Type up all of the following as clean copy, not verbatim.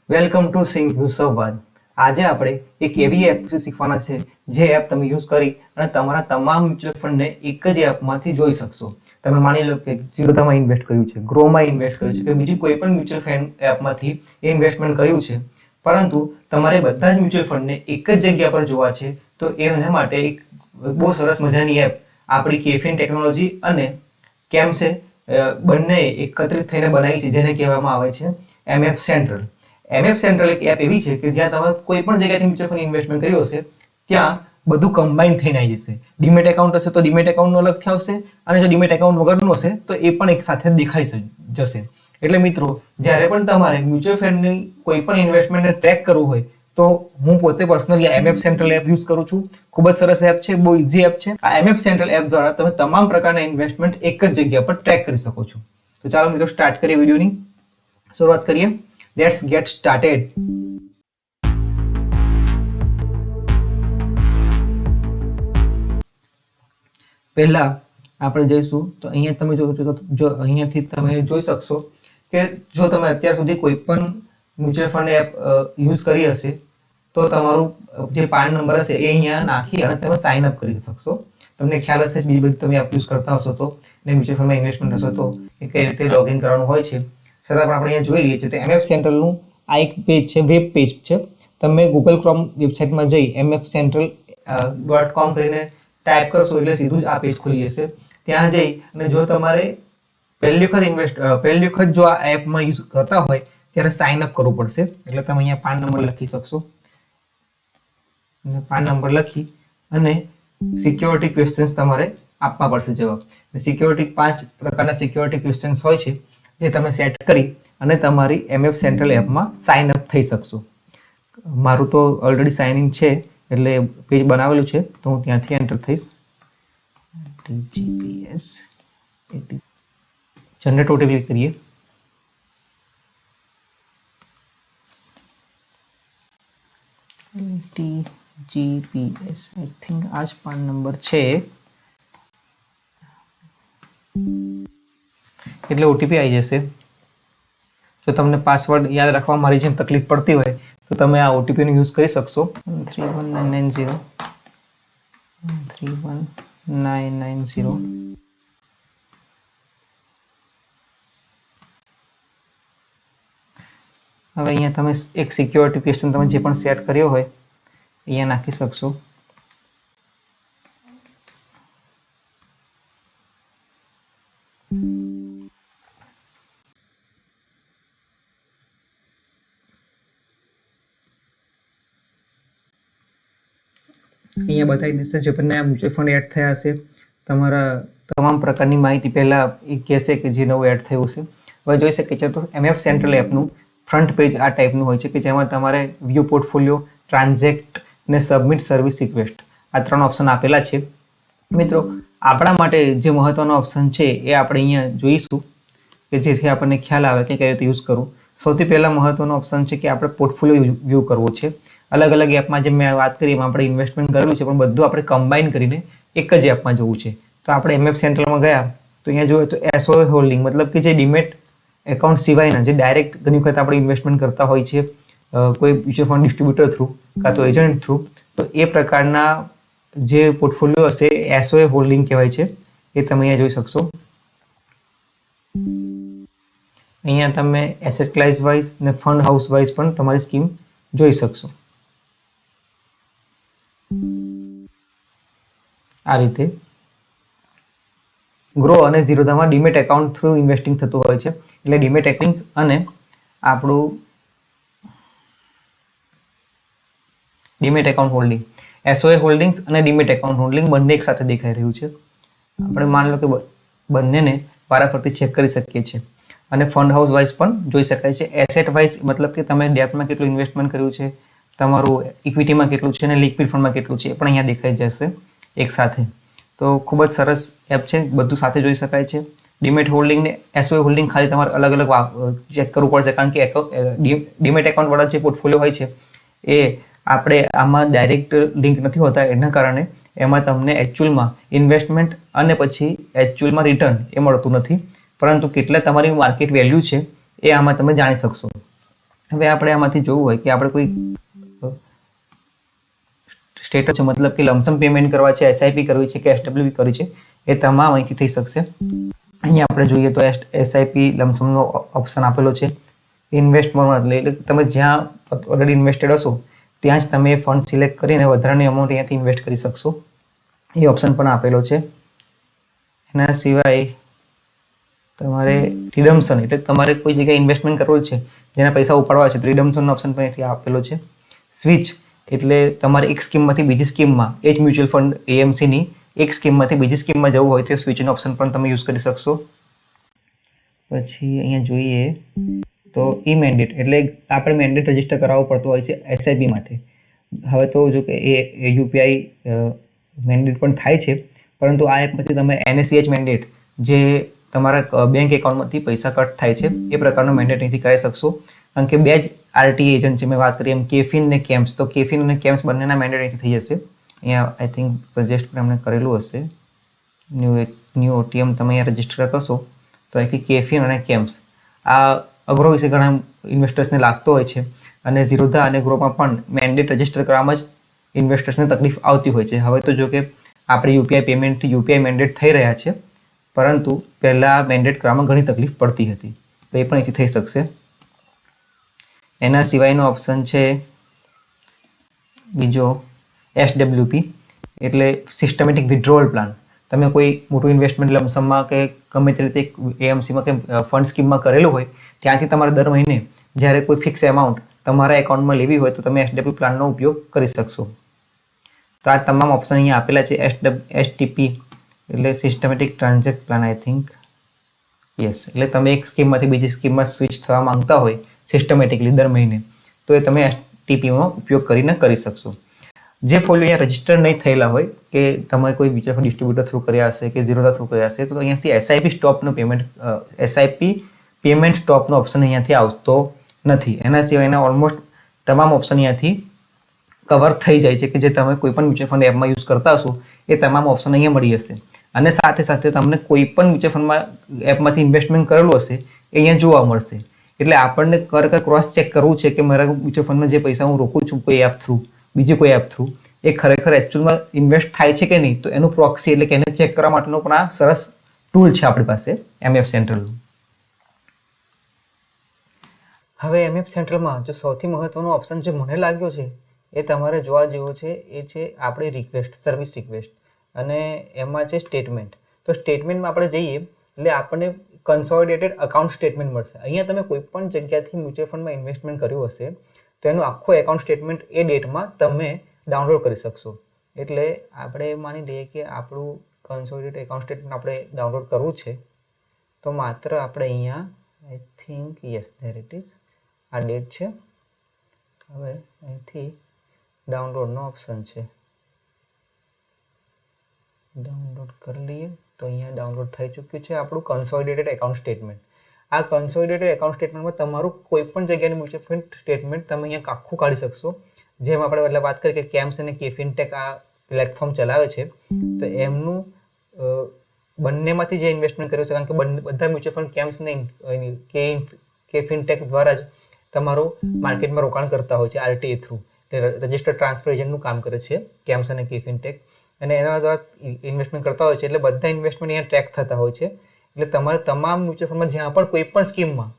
Welcome to sing view સંવાદ. આજે આપણે એક એવી એપ વિશે શીખવાના છે જે એપ તમે યુઝ કરી અને તમારા તમામ મ્યુચ્યુઅલ ફંડને એક જ એપમાંથી જોઈ શકશો. તમે માની લો કે ઝીરોધામાં ઇન્વેસ્ટ કર્યું છે, ગ્રોમાં ઇન્વેસ્ટ કર્યું છે કે બીજી કોઈ પણ મ્યુચ્યુઅલ ફંડ એપમાંથી ઇન્વેસ્ટમેન્ટ કર્યું છે, પરંતુ તમારે બધા જ મ્યુચ્યુઅલ ફંડને એક જ જગ્યા પર જોવા છે. તો એના માટે એક બહુ સરસ મજાની એપ આપણી કેફિન ટેકનોલોજી અને કેમ્સે બંને એકત્રિત થઈને બનાવી છે, જેને કહેવામાં આવે છે એમએફ સેન્ટ્રલ. એમએફ સેન્ટ્રલ એક એપ એવી છે કે જ્યાં તમે કોઈ પણ જગ્યાથી મ્યુચ્યુઅલ ફંડ ઇન્વેસ્ટમેન્ટ કર્યું હશે ત્યાં બધું કમ્બાઈન થઈને આવી જશે. ડીમેટ એકાઉન્ટ હશે તો ડીમેટ એકાઉન્ટનો અલગથી આવશે, અને જો ડીમેટ એકાઉન્ટ વગરનું હશે તો એ પણ એક સાથે દેખાઈ જશે. એટલે મિત્રો, જ્યારે પણ તમારે મ્યુચ્યુઅલ ફંડની કોઈ પણ ઇન્વેસ્ટમેન્ટને ટ્રેક કરવું હોય તો હું પોતે personally MF central app use કરું છું. ખૂબ જ સરસ એપ છે, બહુ ઇઝી એપ છે. આ એમએફ સેન્ટ્રલ એપ દ્વારા તમે તમામ પ્રકારના ઇન્વેસ્ટમેન્ટ એક જ જગ્યા પર ટ્રેક કરી શકો છો. તો ચાલો મિત્રો, સ્ટાર્ટ કરીએ, વિડીયોની શરૂઆત કરીએ. Let's get started. પહેલા આપણે જઈશું તો અહીંયા તમે જો અહીંયાથી તમે જોઈ શકશો કે જો તમે અત્યાર સુધી કોઈ પણ મ્યુચ્યુઅલ ફંડ એપ યુઝ કરી હશે તો તમારું જે પાન નંબર હશે એ અહીંયા નાખી અને તમે સાઇન અપ કરી શકશો. તમને ખ્યાલ હશે બીજી બધી તમે એપ યુઝ કરતા હશો તો, ને મ્યુચ્યુઅલ ફંડમાં ઇન્વેસ્ટમેન્ટ હશે તો એ કઈ રીતે લોગિન કરવાનું હોય છે. છતાં પણ આપણે અહીંયા જોઈ લઈએ છીએ તો એમએફ સેન્ટ્રલનું આ એક પેજ છે, વેબ પેજ છે. તમે ગૂગલ ક્રોમ વેબસાઇટમાં જઈ mfcentral.com કરીને ટાઈપ કરશો એટલે સીધું જ આ પેજ ખુલી જશે. ત્યાં જઈ અને જો તમારે પહેલી વખત જો આ એપમાં યુઝ કરતા હોય ત્યારે સાઇન અપ કરવું પડશે. એટલે તમે અહીંયા પાન નંબર લખી શકશો, પાન નંબર લખી અને સિક્યોરિટી ક્વેશ્ચન્સ તમારે આપવા પડશે જવાબ. સિક્યોરિટી 5 પ્રકારના સિક્યોરિટી ક્વેશ્ચન્સ હોય છે જે તમે સેટ કરી અને તમારી એમએફ સેન્ટ્રલ એપમાં સાઇન અપ થઈ શકશો. મારું તો ઓલરેડી સાઇન ઇન છે એટલે પેજ બનાવેલું છે તો હું ત્યાંથી એન્ટર થઈશ. TGPS જનરેટ ઓટીપી ક્લિક કરીએ. TGPS આઈ થિંક આ જ પાન નંબર છે એટલે ઓટીપી આવી જશે. જો તમને પાસવર્ડ યાદ રાખવા મારી જેમ તકલીફ પડતી હોય તો તમે આ ઓટીપીનો યુઝ કરી શકશો. 31990 31990. હવે અહીંયા તમે એક સિક્યોરિટી ક્વેશ્ચન તમે જે પણ સેટ કર્યો હોય અહીંયા નાખી શકશો. અહીંયા બતાવી દેશે જો પણ મ્યુચ્યુઅલ ફંડ એડ થયા હશે, તમારા તમામ પ્રકારની માહિતી પહેલાં એ કહેશે કે જે નવું એડ થયું છે. હવે જોઈ શકે છે તો એમએફ સેન્ટ્રલ એપનું ફ્રન્ટ પેજ આ ટાઈપનું હોય છે કે જેમાં તમારે વ્યૂ પોર્ટફોલિયો, ટ્રાન્ઝેક્ટ ને સબમિટ સર્વિસ રિક્વેસ્ટ આ 3 ઓપ્શન આપેલા છે. મિત્રો, આપણા માટે જે મહત્વનો ઓપ્શન છે એ આપણે અહીંયા જોઈશું કે જેથી આપણને ખ્યાલ આવે કે કઈ રીતે યુઝ કરવું. સૌથી પહેલાં મહત્વનો ઓપ્શન છે કે આપણે પોર્ટફોલિયો વ્યૂ કરવો છે. અલગ અલગ એપમાં જે મેં વાત કરી એમાં આપણે ઇન્વેસ્ટમેન્ટ કરેલું છે, પણ બધું આપણે કમ્બાઈન કરીને એક જ એપમાં જવું છે. તો આપણે એમએફ સેન્ટ્રલમાં ગયા તો અહીંયા જોઈએ તો એસઓએ હોલ્ડિંગ મતલબ કે જે ડીમેટ એકાઉન્ટ સિવાયના જે ડાયરેક્ટ ઘણી વખત આપણે ઇન્વેસ્ટમેન્ટ કરતા હોય છે કોઈ મ્યુચ્યુઅલ ફંડ ડિસ્ટ્રીબ્યુટર થ્રુ કાં તો એજન્ટ થ્રુ, તો એ પ્રકારના જે પોર્ટફોલિયો હશે એસઓએ હોલ્ડિંગ કહેવાય છે. એ તમે અહીંયા જોઈ શકશો. અહીંયા તમે એસેટ ક્લાસ વાઇઝ ને ફંડ હાઉસ વાઇઝ પણ તમારી સ્કીમ જોઈ શકશો. આ રીતે ગ્રો અને ઝીરોધામાં ડીમેટ એકાઉન્ટ થ્રુ ઇન્વેસ્ટિંગ થતું હોય છે. એટલે ડીમેટ એકાઉન્ટ અને આપણું ડીમેટ એકાઉન્ટ હોલ્ડિંગ, એસઓએ હોલ્ડિંગ્સ અને ડીમેટ એકાઉન્ટ હોલ્ડિંગ બંને એક સાથે દેખાઈ રહ્યું છે. આપણે માની લો કે બંનેને વારાફરતી ચેક કરી શકીએ છીએ. અને ફંડ હાઉસ વાઇઝ પણ જોઈ શકાય છે. એસેટ વાઇઝ મતલબ કે તમે ડેટમાં કેટલું ઇન્વેસ્ટમેન્ટ કર્યું છે, તમારું ઇક્વિટીમાં કેટલું છે અને લિક્વિડ ફંડમાં કેટલું છે એ પણ અહીંયા દેખાઈ જશે એક સાથે. તો ખૂબ જ સરસ એપ છે, બધું સાથે જોઈ શકાય છે. ડીમેટ હોલ્ડિંગ ને એસઓએ હોલ્ડિંગ ખાલી તમારે અલગ અલગ ચેક કરવું પડશે, કારણ કે ડીમેટ એકાઉન્ટવાળા જે પોર્ટફોલિયો હોય છે એ આપણે આમાં ડાયરેક્ટ લિંક નથી હોતા, એના કારણે એમાં તમને એકચ્યુઅલમાં ઇન્વેસ્ટમેન્ટ અને પછી એકચ્યુઅલમાં રિટર્ન એ મળતું નથી, પરંતુ કેટલા તમારી માર્કેટ વેલ્યુ છે એ આમાં તમે જાણી શકશો. હવે આપણે આમાંથી જોવું હોય કે આપણે કોઈ સ્ટેટસ છે, મતલબ કે લમસમ પેમેન્ટ કરવા છે, એસઆઈપી કરવી છે કે એસડબ્લ્યુપી કરવી છે, એ તમામ અહીંથી થઈ શકશે. અહીંયા આપણે જોઈએ તો એસઆઈપી લમસમનો ઓપ્શન આપેલો છે. ઇન્વેસ્ટ મોડમાં એટલે તમે જ્યાં ઓલરેડી ઇન્વેસ્ટેડ હશો ત્યાં જ તમે ફંડ સિલેક્ટ કરીને વધારાની અમાઉન્ટ અહીંયાથી ઇન્વેસ્ટ કરી શકશો, એ ઓપ્શન પણ આપેલો છે. એના સિવાય તમારે રિડમ્પશન એટલે તમારે કોઈ જગ્યાએ ઇન્વેસ્ટમેન્ટ કરવું છે, જેના પૈસા ઉપાડવા છે, તો રિડમ્પશનનો ઓપ્શન પણ અહીંથી આપેલો છે. સ્વિચ એટલે તમારે એક સ્કીમમાંથી બીજી સ્કીમમાં, એ જ મ્યુચ્યુઅલ ફંડ એએમસીની એક સ્કીમમાંથી બીજી સ્કીમમાં જવું હોય તો સ્વિચનો ઓપ્શન પણ તમે યુઝ કરી શકશો. પછી અહીંયા જોઈએ તો ઈ મેન્ડેટ એટલે આપણે મેન્ડેટ રજીસ્ટર કરાવવો પડતો હોય છે એસઆઈપી માટે. હવે તો જો કે એ યુપીઆઈ મેન્ડેટ પણ થાય છે, પરંતુ આ એપમાંથી તમે એનએસીએચ મેન્ડેટ જે તમારા બેંક એકાઉન્ટમાંથી પૈસા કટ થાય છે એ પ્રકારનો મેન્ડેટ અહીંથી કરાવી શકશો. કારણ કે બે જ આરટી એજન્ટ છે, મેં વાત કરી એમ કેફિન ને કેમ્સ, તો કેફિન અને કેમ્સ બંનેના મેન્ડેટ અહીંથી થઈ જશે. અહીંયા આઈ થિંક સજેસ્ટ પણ એમણે કરેલું હશે. ન્યૂ ઓટીએમ તમે અહીંયા રજીસ્ટર કરશો તો અહીંથી કેફિન અને કેમ્સ આ અઘરો વિશે ઘણા ઇન્વેસ્ટર્સને લાગતો હોય છે, અને ઝીરોધા અને ગ્રોમાં પણ મેન્ડેટ રજીસ્ટર કરવામાં જ ઇન્વેસ્ટર્સને તકલીફ આવતી હોય છે. હવે તો જો કે આપણે યુપીઆઈ મેન્ડેટ થઈ રહ્યા છે, પરંતુ પહેલાં મેન્ડેટ કરવામાં ઘણી તકલીફ પડતી હતી, તો એ પણ અહીંથી થઈ શકશે. એના સિવાયનો ઓપ્શન છે બીજો એસડબ્લ્યુપી એટલે સિસ્ટમેટિક વિથડ્રોવલ પ્લાન. તમે કોઈ મોટું ઇન્વેસ્ટમેન્ટ લમસમમાં કે ગમે તે રીતે એએમસીમાં કે ફંડ સ્કીમમાં કરેલું હોય, ત્યાંથી તમારે દર મહિને જ્યારે કોઈ ફિક્સ એમાઉન્ટ તમારા એકાઉન્ટમાં લેવી હોય તો તમે એસડબ્લ્યુ પ્લાનનો ઉપયોગ કરી શકશો. તો આ તમામ ઓપ્શન અહીંયા આપેલા છે. એસટીપી એટલે systematic transact plan, I think yes, એટલે તમે એક સ્કીમમાંથી બીજી સ્કીમમાં સ્વિચ થવા માંગતા હોય સિસ્ટમેટિકલી દર મહિને, તો એ તમે એસટીપીનો ઉપયોગ કરીને કરી શકશો. જે ફોલ્ડ અહીંયા રજીસ્ટર નહીં થયેલા હોય કે તમે કોઈ બીજા ડિસ્ટ્રીબ્યુટર થ્રુ કર્યા હશે કે ઝીરોધા થ્રુ કર્યા હશે, તો અહીંયાથી એસઆઈપી પેમેન્ટ સ્ટોપનો ઓપ્શન અહીંયાથી આવતો નથી. એના સિવાયના ઓલમોસ્ટ તમામ ઓપ્શન અહીંયાથી કવર થઈ જાય છે કે જે તમે કોઈ પણ મ્યુચ્યુઅલ ફંડ એપમાં યુઝ કરતા હશો એ તમામ ઓપ્શન અહીંયા મળી જશે. અને સાથે સાથે તમને કોઈ પણ મ્યુચ્યુઅલ ફંડમાં એપમાંથી ઇન્વેસ્ટમેન્ટ કરેલું હશે એ અહીંયા જોવા મળશે. એટલે આપણને ક્રોસ ચેક કરવું છે કે મારા મ્યુચ્યુઅલ ફંડમાં જે પૈસા હું રોકું છું કોઈ એપ થ્રુ, બીજી કોઈ એપ થ્રુ, એ ખરેખર એકચ્યુઅલમાં ઇન્વેસ્ટ થાય છે કે નહીં, તો એનું પ્રોક્સી એટલે કે એને ચેક કરવા માટેનો પણ આ સરસ ટૂલ છે આપણી પાસે એમએફ સેન્ટ્રલનું. હવે એમએફ સેન્ટ્રલમાં જો સૌથી મહત્વનો ઓપ્શન જે મને લાગ્યો છે એ તમારે જોવા જેવો છે, એ છે આપણી રિક્વેસ્ટ, સર્વિસ રિક્વેસ્ટ, અને એમાં છે સ્ટેટમેન્ટ. તો સ્ટેટમેન્ટમાં આપણે જઈએ એટલે આપણને કન્સોલિડેટેડ અકાઉન્ટ સ્ટેટમેન્ટ મળશે. અહીંયા તમે કોઈ પણ જગ્યાથી મ્યુચ્યુઅલ ફંડમાં ઇન્વેસ્ટમેન્ટ કર્યું હશે તો એનું આખું એકાઉન્ટ સ્ટેટમેન્ટ એ ડેટમાં તમે ડાઉનલોડ કરી શકશો. એટલે આપણે માની લઈએ કે આપણું કન્સોલિડેટેડ એકાઉન્ટ સ્ટેટમેન્ટ આપણે ડાઉનલોડ કરવું છે, તો માત્ર આપણે અહીંયા આઈ think yes there it is, આ ડેટ છે. હવે અહીંથી ડાઉનલોડનો ઓપ્શન છે, ડાઉનલોડ કરી લઈએ તો અહીંયા ડાઉનલોડ થઈ ચૂક્યું છે આપણું કન્સોલિડેટેડ એકાઉન્ટ સ્ટેટમેન્ટ. આ કન્સોલિડેટેડ એકાઉન્ટ સ્ટેટમેન્ટમાં તમારું કોઈ પણ જગ્યાની મ્યુચ્યુઅલ ફંડ સ્ટેટમેન્ટ તમે અહીંયા આખું કાઢી શકશો. જેમ આપણે પહેલાં વાત કરી કે કેમ્સ અને કેફિનટેક આ પ્લેટફોર્મ ચલાવે છે, તો એમનું બંનેમાંથી જે ઇન્વેસ્ટમેન્ટ કર્યું છે, કારણ કે બધા મ્યુચ્યુઅલ ફંડ કેમ્સ ને કેફિનટેક દ્વારા જ તમારું માર્કેટમાં રોકાણ કરતા હોય છે આરટીએ થ્રુ, રજિસ્ટર્ડ ટ્રાન્સફર એજન્ટનું કામ કરે છે કેમ્સ અને કેફિનટેક, અને એના દ્વારા ઇન્વેસ્ટમેન્ટ કરતા હોય છે. એટલે બધા ઇન્વેસ્ટમેન્ટ અહીંયા ટ્રેક થતા હોય છે. એટલે તમારે તમામ મ્યુચ્યુઅલ ફંડમાં જ્યાં પણ કોઈ પણ સ્કીમમાં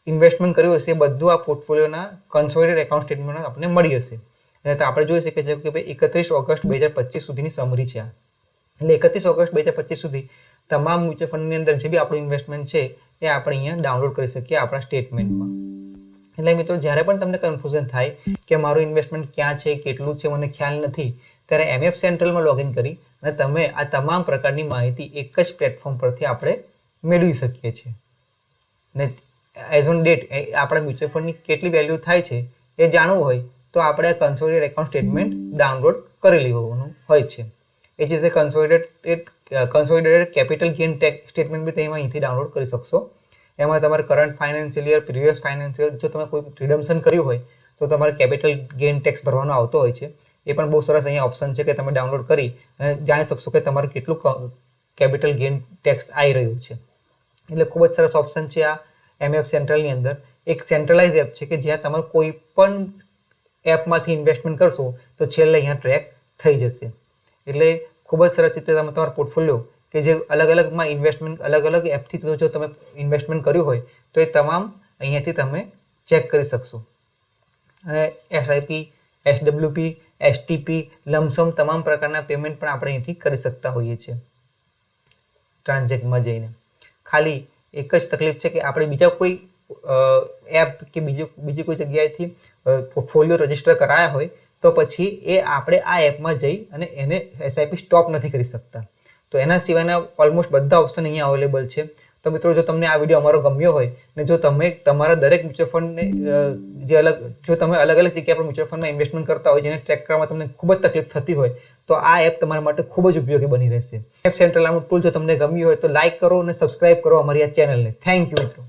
ઇન્વેસ્ટમેન્ટ કર્યું હશે એ બધું આ પોર્ટફોલિયોના કન્સોલિડેટેડ એકાઉન્ટ સ્ટેટમેન્ટ આપણને મળી હશે. અને આપણે જોઈ શકીએ છીએ કે ભાઈ 31 ઓગસ્ટ 2025 સુધીની સમરી છે આ. એટલે 31 ઓગસ્ટ 2025 સુધી તમામ મ્યુચ્યુઅલ ફંડની અંદર જે બી આપણું ઇન્વેસ્ટમેન્ટ છે એ આપણે અહીંયા ડાઉનલોડ કરી શકીએ આપણા સ્ટેટમેન્ટમાં. એટલે મિત્રો જ્યારે પણ તમને કન્ફ્યુઝન થાય કે મારું ઇન્વેસ્ટમેન્ટ ક્યાં છે, કેટલું છે, મને ખ્યાલ નથી, ત્યારે એમએફ સેન્ટ્રલમાં લોગિન કરી અને તમે આ તમામ પ્રકારની માહિતી એક જ પ્લેટફોર્મ પરથી આપણે મેળવી શકીએ છીએ. અને એઝ ઓન ડેટ આપણા મ્યુચ્યુઅલ ફંડની કેટલી વેલ્યુ થાય છે એ જાણવું હોય તો આપણે કન્સોલિડેટેડ એકાઉન્ટ સ્ટેટમેન્ટ ડાઉનલોડ કરી લેવાનું હોય છે. એ જ રીતે consolidated capital gain tax statement બી તમે અહીંથી ડાઉનલોડ કરી શકશો. એમાં તમારે current financial year, previous financial, જો તમે કોઈ રિડમ્પશન કર્યું હોય તો તમારે કેપિટલ ગેઇન ટેક્સ ભરવાનો આવતો હોય છે. એ પણ બહુ સરસ અહીંયા ઓપ્શન છે કે તમે ડાઉનલોડ કરી અને જાણી શકશો કે તમારે કેટલું કેપિટલ ગેઇન ટેક્સ આવી રહ્યું છે. એટલે ખૂબ જ સરસ ઓપ્શન છે આ એમએફ સેન્ટ્રલની અંદર. એક સેન્ટ્રલાઇઝ એપ છે કે જ્યાં તમારે કોઈ પણ એપમાંથી ઇન્વેસ્ટમેન્ટ કરશો તો છેલ્લે અહીંયા ટ્રેક થઈ જશે. એટલે ખૂબ જ સરસ રીતે તમે તમારો પોર્ટફોલિયો કે જે અલગ અલગમાં ઇન્વેસ્ટમેન્ટ અલગ અલગ એપથી જો તમે ઇન્વેસ્ટમેન્ટ કર્યું હોય તો એ તમામ અહીંયાથી તમે ચેક કરી શકશો. અને એસઆઈપી, એસડબ્લ્યુપી, એસટીપી, લમસમ તમામ પ્રકારના પેમેન્ટ પણ આપણે અહીંથી કરી શકતા હોઈએ છીએ ટ્રાન્ઝેક્ટમાં જઈને. ખાલી એક જ તકલીફ છે કે આપણે બીજા કોઈ એપ કે બીજી કોઈ જગ્યાએથી પોર્ટફોલિયો રજીસ્ટર કરાયા હોય તો પછી એ આપણે આ એપમાં જઈ અને એને એસઆઈપી સ્ટોપ નથી કરી શકતા. તો એના સિવાયના ઓલમોસ્ટ બધા ઓપ્શન અહીંયા અવેલેબલ છે. તો મિત્રો, જો તમને આ વિડીયો અમારો ગમ્યો હોય ને જો તમે તમારા દરેક મ્યુચ્યુઅલ ફંડને જો તમે અલગ અલગ જગ્યા પર મ્યુચ્યુઅલ ફંડમાં ઇન્વેસ્ટમેન્ટ કરતા હોય જેને ટ્રેક કરવામાં તમને ખૂબ જ તકલીફ થતી હોય તો આ એપ તમારા માટે ખૂબ જ ઉપયોગી બની રહેશે. એપ સેન્ટ્રલ નામનું ટૂલ જો તમને ગમ્યું હોય તો લાઇક કરો અને સબસ્ક્રાઇબ કરો અમારી આ ચેનલને. થેન્ક યુ મિત્રો.